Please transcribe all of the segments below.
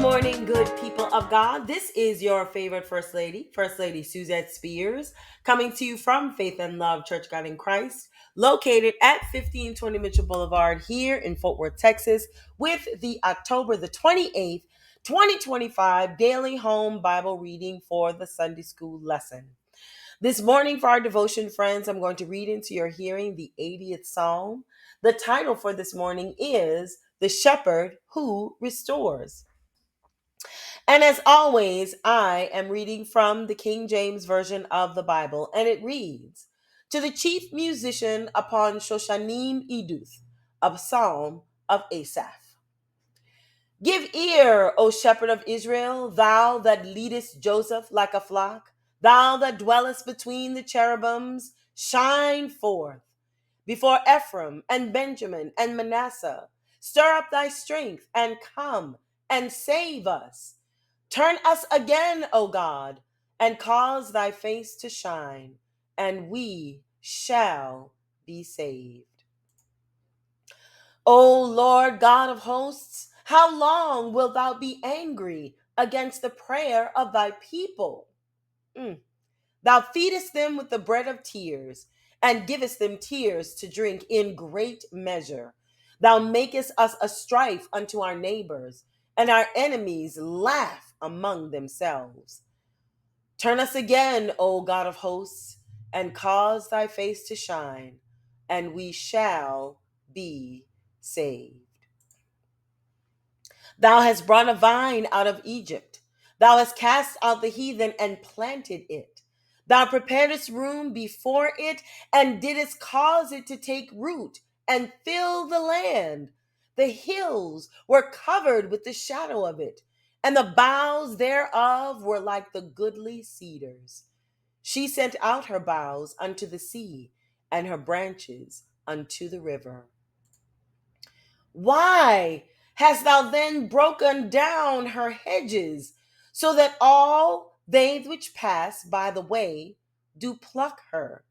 morning, good people of God. This is your favorite First Lady Suzette Spears, coming to you from Faith and Love Church God in Christ, located at 1520 Mitchell Boulevard here in Fort Worth, Texas, with the October the 28th, 2025 daily home Bible reading for the Sunday school lesson. This morning for our devotion, friends, I'm going to read into your hearing the 80th Psalm. The title for this morning is The Shepherd Who Restores. And as always, I am reading from the King James Version of the Bible, and it reads, To the chief musician upon Shoshanim Eduth, a psalm of Asaph. Give ear, O shepherd of Israel, thou that leadest Joseph like a flock, thou that dwellest between the cherubims, shine forth before Ephraim and Benjamin and Manasseh. Stir up thy strength and come and save us. Turn us again, O God, and cause thy face to shine, and we shall be saved. O Lord God of hosts, how long wilt thou be angry against the prayer of thy people? Thou feedest them with the bread of tears, and givest them tears to drink in great measure. Thou makest us a strife unto our neighbors, and our enemies laugh among themselves. Turn us again, O God of hosts, and cause thy face to shine, and we shall be saved. Thou hast brought a vine out of Egypt. Thou hast cast out the heathen and planted it. Thou preparedst room before it, and didst cause it to take root and fill the land. The hills were covered with the shadow of it, and the boughs thereof were like the goodly cedars. She sent out her boughs unto the sea, and her branches unto the river. Why hast thou then broken down her hedges, so that all they which pass by the way do pluck her?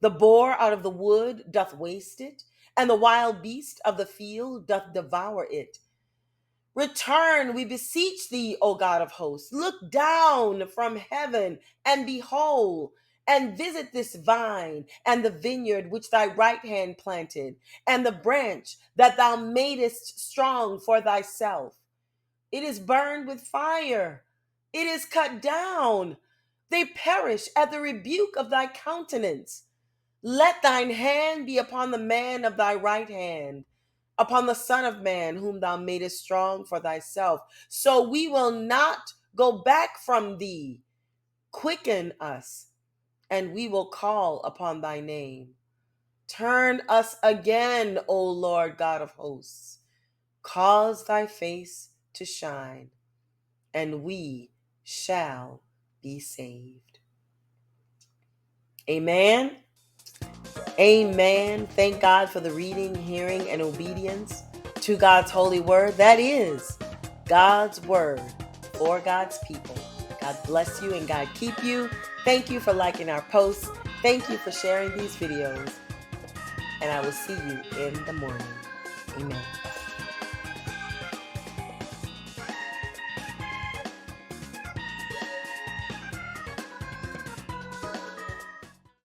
The boar out of the wood doth waste it, and the wild beast of the field doth devour it. Return, we beseech thee, O God of hosts. Look down from heaven and behold, and visit this vine and the vineyard which thy right hand planted, and the branch that thou madest strong for thyself. It is burned with fire. It is cut down. They perish at the rebuke of thy countenance. Let thine hand be upon the man of thy right hand, upon the Son of Man, whom thou madest strong for thyself. So we will not go back from thee. Quicken us, and we will call upon thy name. Turn us again, O Lord God of hosts. Cause thy face to shine, and we shall be saved. Amen. Amen. Thank God for the reading, hearing, and obedience to God's holy word. That is God's word for God's people. God bless you and God keep you. Thank you for liking our posts. Thank you for sharing these videos. And I will see you in the morning. Amen.